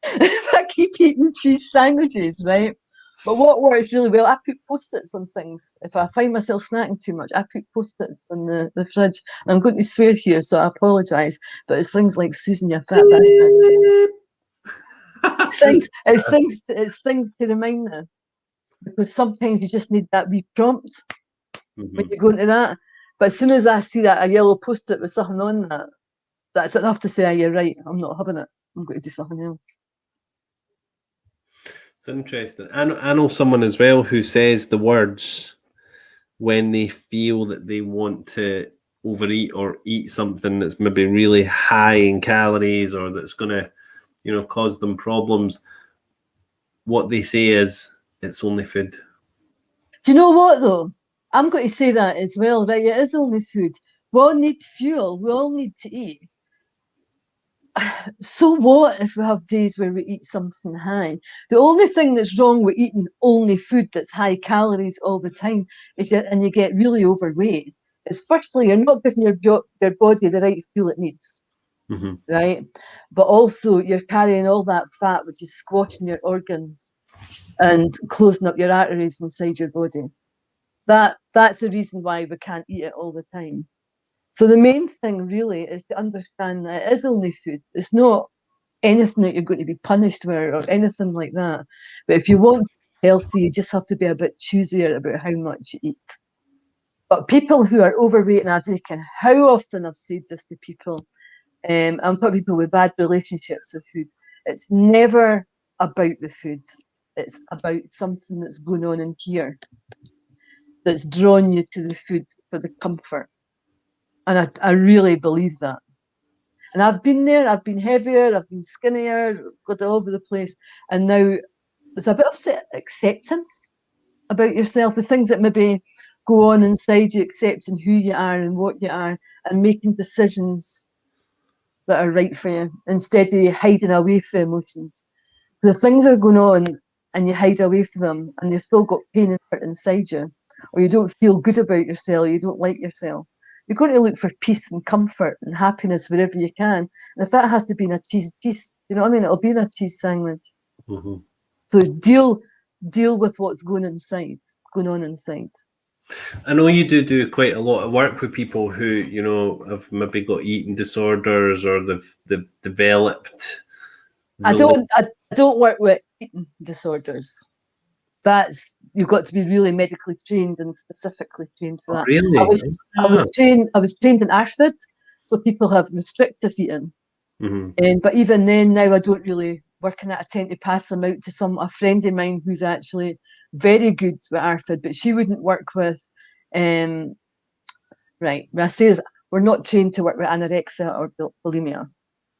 S2: if I keep eating cheese sandwiches, right? But what works really well, I put post-its on things. If I find myself snacking too much, I put post-its on the fridge. And I'm going to swear here, so I apologise, but it's things like Susan, you fat bastard. It's things to remind me, because sometimes you just need that wee prompt when you go into that. But as soon as I see that a yellow post-it with something on that, that's enough to say, oh, you're right, I'm not having it. I'm going to do something else.
S1: It's interesting. I know someone as well who says the words when they feel that they want to overeat or eat something that's maybe really high in calories or that's going to, cause them problems. What they say is, it's only food.
S2: Do you know what though? I'm going to say that as well, right? It is only food. We all need fuel. We all need to eat. So what if we have days where we eat something high? The only thing that's wrong with eating only food that's high calories all the time and you get really overweight is, firstly, you're not giving your body the right fuel it needs, right? But also you're carrying all that fat, which is squashing your organs and closing up your arteries inside your body. That's the reason why we can't eat it all the time. So the main thing really is to understand that it is only food. It's not anything that you're going to be punished with or anything like that. But if you want to be healthy, you just have to be a bit choosier about how much you eat. But people who are overweight and addict, how often I've said this to people, I'm talking people with bad relationships with food. It's never about the food. It's about something that's going on in here that's drawn you to the food for the comfort. And I really believe that. And I've been there, I've been heavier, I've been skinnier, got all over the place. And now there's a bit of acceptance about yourself, the things that maybe go on inside you, accepting who you are and what you are, and making decisions that are right for you instead of hiding away from emotions. Because if things are going on and you hide away from them and you've still got pain and hurt inside you, or you don't feel good about yourself, you don't like yourself, You're going to look for peace and comfort and happiness wherever you can. And if that has to be in a cheese, you know what I mean? It'll be in a cheese sandwich.
S1: Mm-hmm.
S2: So deal with what's going on inside.
S1: I know you do quite a lot of work with people who, you know, have maybe got eating disorders or they've developed.
S2: I don't work with eating disorders. You've got to be really medically trained and specifically trained for that.
S1: Really?
S2: I was trained in ARFID, so people have restrictive eating.
S1: Mm-hmm.
S2: But even then, now I don't really work in that. I tend to pass them out to a friend of mine who's actually very good with ARFID, but she wouldn't work with. Right, when I say we're not trained to work with anorexia or bulimia.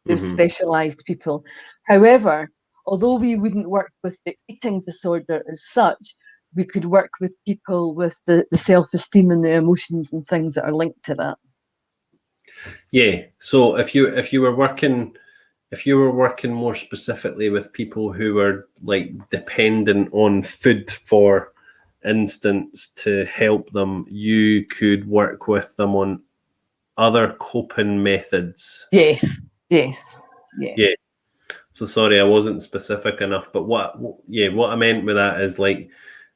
S2: They're specialised people. However, although we wouldn't work with the eating disorder as such, we could work with people with the self-esteem and the emotions and things that are linked to that.
S1: Yeah. So if you were working more specifically with people who were like dependent on food, for instance, to help them, you could work with them on other coping methods.
S2: Yes. Yeah.
S1: So sorry, I wasn't specific enough. But what I meant with that is like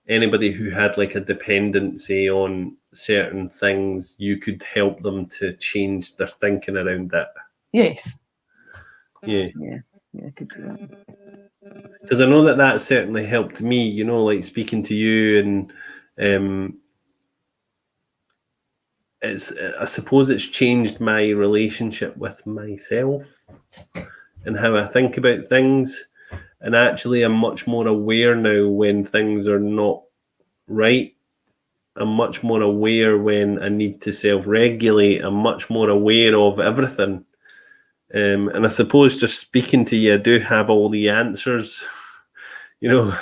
S1: anybody who had like a dependency on certain things, you could help them to change their thinking around that.
S2: Yes.
S1: Yeah,
S2: I could do that.
S1: Because I know that certainly helped me, you know, like speaking to you, and I suppose it's changed my relationship with myself and how I think about things. And actually, I'm much more aware now when things are not right. I'm much more aware when I need to self-regulate. I'm much more aware of everything. And I suppose just speaking to you, I do have all the answers, you know.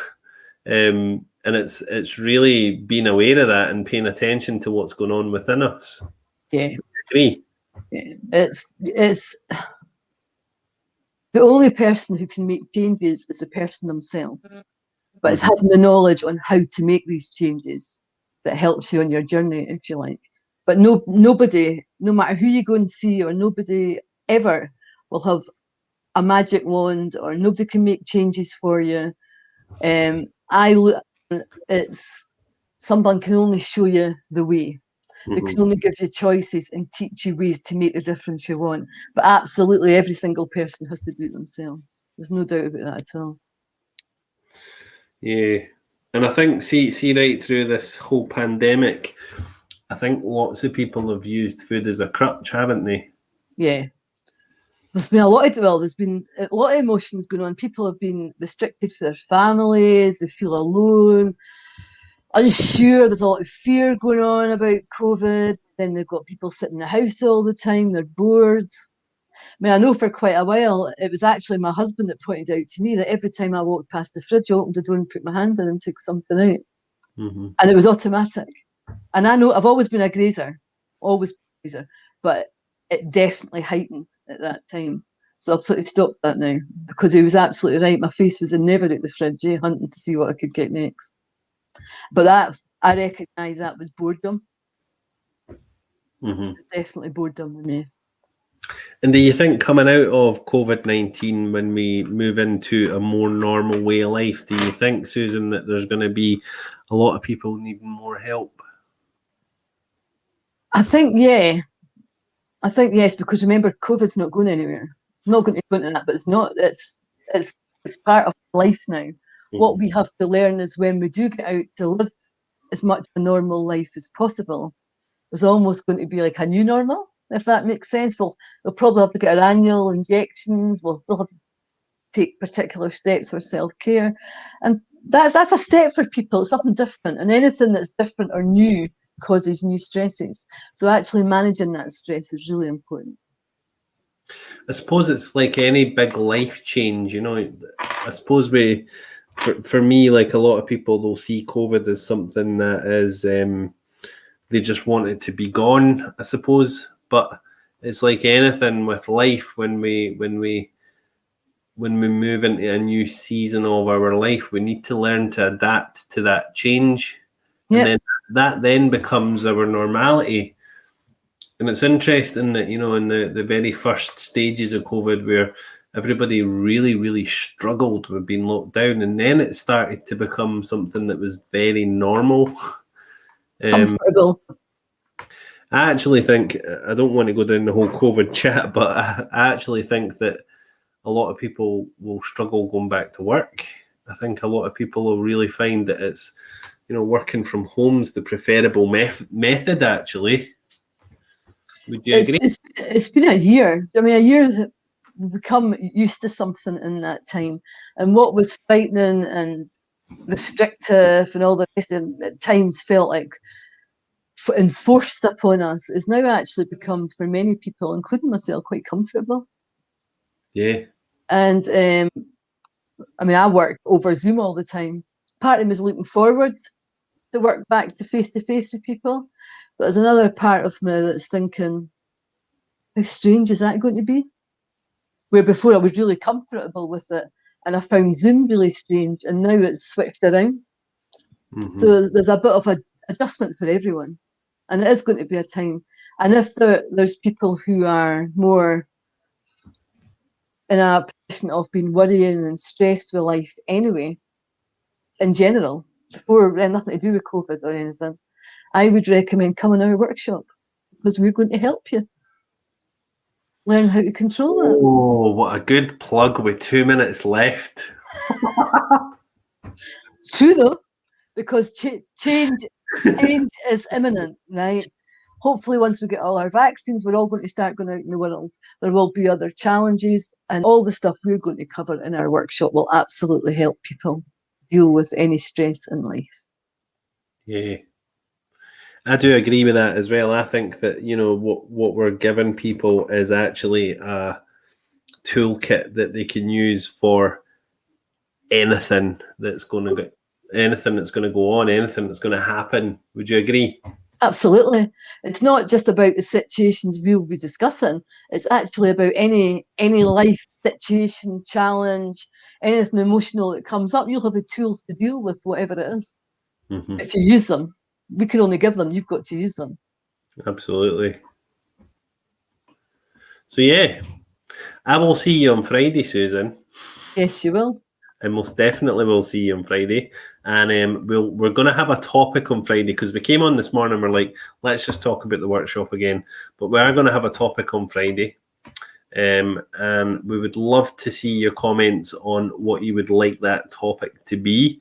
S1: And it's really being aware of that and paying attention to what's going on within us.
S2: Yeah.
S1: I agree.
S2: Yeah. It's the only person who can make changes is the person themselves. But it's having the knowledge on how to make these changes that helps you on your journey, if you like. But nobody, no matter who you go and see, or nobody ever will have a magic wand, or nobody can make changes for you. It's someone can only show you the way. They can only give you choices and teach you ways to make the difference you want. But absolutely every single person has to do it themselves. There's no doubt about that at all.
S1: Yeah. And I think, see right through this whole pandemic, I think lots of people have used food as a crutch, haven't they?
S2: Yeah. There's been a lot of emotions going on. People have been restricted for their families. They feel alone, unsure. There's a lot of fear going on about COVID. Then they've got people sitting in the house all the time. They're bored. I mean, I know for quite a while, it was actually my husband that pointed out to me that every time I walked past the fridge, I opened the door and put my hand in and took something out. And it was automatic. And I know I've always been a grazer, but it definitely heightened at that time. So I've sort of stopped that now, because he was absolutely right. My face was never at the fridge, hunting to see what I could get next. But that, I recognise that was boredom. It was definitely boredom with me.
S1: And do you think coming out of COVID-19, when we move into a more normal way of life, do you think, Susan, that there's going to be a lot of people needing more help?
S2: I think yes, because remember, COVID's not going anywhere. I'm not going to go into that, but it's part of life now. What we have to learn is when we do get out to live as much a normal life as possible, there's almost going to be like a new normal, if that makes sense. We'll probably have to get our annual injections. We'll still have to take particular steps for self-care. And that's a step for people. It's something different. And anything that's different or new causes new stresses. So actually managing that stress is really important.
S1: I suppose it's like any big life change, you know. I suppose for me, like a lot of people, they'll see COVID as something that is, they just want it to be gone, I suppose. But it's like anything with life, when we move into a new season of our life, we need to learn to adapt to that change. Yep. And then that becomes our normality. And it's interesting that, you know, in the very first stages of COVID, where everybody really, really struggled with being locked down, and then it started to become something that was very normal.
S2: Comfortable.
S1: I actually think, I don't want to go down the whole COVID chat, but I actually think that a lot of people will struggle going back to work. I think a lot of people will really find that it's, you know, working from home's the preferable method, actually. Would you agree?
S2: It's been a year. I mean, a year, we've become used to something in that time. And what was frightening and restrictive and all the rest of it at times felt like enforced upon us is now actually become, for many people, including myself, quite comfortable.
S1: Yeah.
S2: And I mean, I work over Zoom all the time. Part of me is looking forward to work back to face with people, but there's another part of me that's thinking, how strange is that going to be? Where before I was really comfortable with it, and I found Zoom really strange, and now it's switched around.
S1: Mm-hmm.
S2: So there's a bit of an adjustment for everyone, and it is going to be a time. And if there's people who are more in a position of being worrying and stressed with life anyway, in general, before nothing to do with COVID or anything, I would recommend coming to our workshop, because we're going to help you learn how to control that.
S1: Oh, what a good plug with 2 minutes left.
S2: It's true though, because change is imminent, right? Hopefully, once we get all our vaccines, we're all going to start going out in the world. There will be other challenges, and all the stuff we're going to cover in our workshop will absolutely help people deal with any stress in life.
S1: Yeah. I do agree with that as well. I think that, you know, what we're giving people is actually a toolkit that they can use for anything that's going to go on, anything that's going to happen. Would you agree?
S2: Absolutely. It's not just about the situations we'll be discussing. It's actually about any life situation, challenge, anything emotional that comes up. You'll have the tools to deal with whatever it is.
S1: Mm-hmm.
S2: If you use them. We can only give them. You've got to use them.
S1: Absolutely. So yeah, I will see you on Friday, Susan.
S2: Yes, you will.
S1: I most definitely will see you on Friday, and we're going to have a topic on Friday, because we came on this morning. We're like, let's just talk about the workshop again, but we are going to have a topic on Friday, and we would love to see your comments on what you would like that topic to be.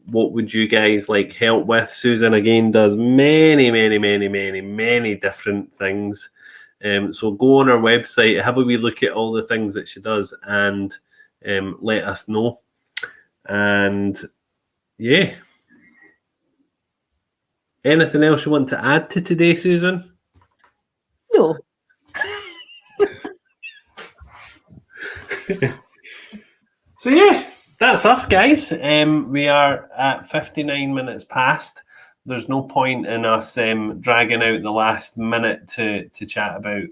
S1: What would you guys like help with? Susan again does many different things. So go on our website, have a wee look at all the things that she does, and let us know. And yeah, anything else you want to add to today, Susan?
S2: No.
S1: So yeah, that's us, guys. We are at 59 minutes past. There's no point in us dragging out the last minute to chat about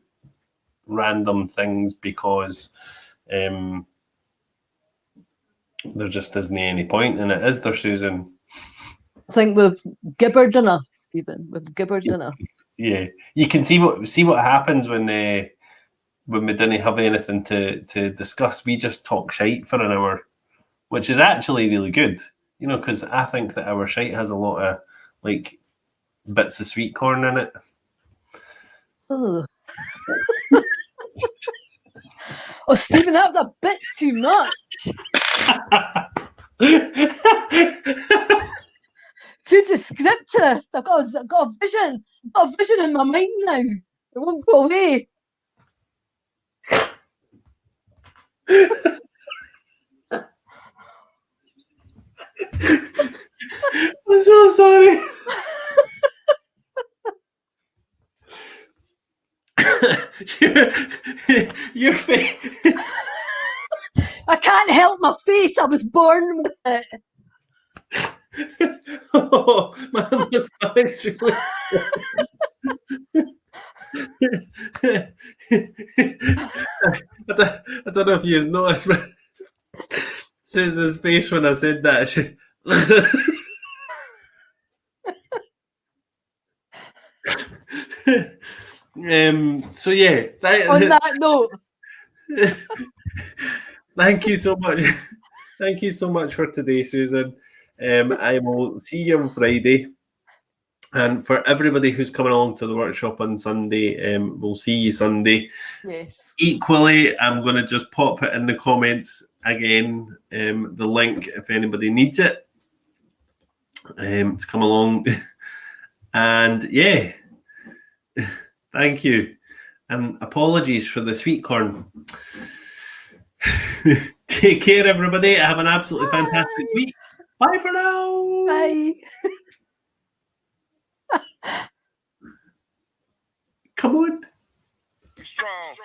S1: random things, because there just isn't any point in it, is there, Susan?
S2: I think we've gibbered enough, even. We've gibbered enough.
S1: Yeah. You can see what happens when we didn't have anything to discuss. We just talk shite for an hour, which is actually really good, you know, because I think that our shite has a lot of like bits of sweet corn in it.
S2: Oh, oh, Stephen, that was a bit too much. Too descriptive. I've got a vision. I've got a vision in my mind now. It won't go away.
S1: I'm so sorry. your face.
S2: I can't help my face. I was born with it.
S1: Oh, man, my stomach's really I don't know if you noticed, but Susan's face when I said that. So yeah,
S2: On that note,
S1: thank you so much. Thank you so much for today, Susan. I will see you on Friday. And for everybody who's coming along to the workshop on Sunday, we'll see you Sunday.
S2: yes.
S1: Equally, I'm going to just pop it in the comments again, the link if anybody needs it to come along. And yeah, thank you. And apologies for the sweet corn. Take care, everybody. Have an absolutely fantastic week. Bye for now.
S2: Bye.
S1: Come on.
S3: Strong.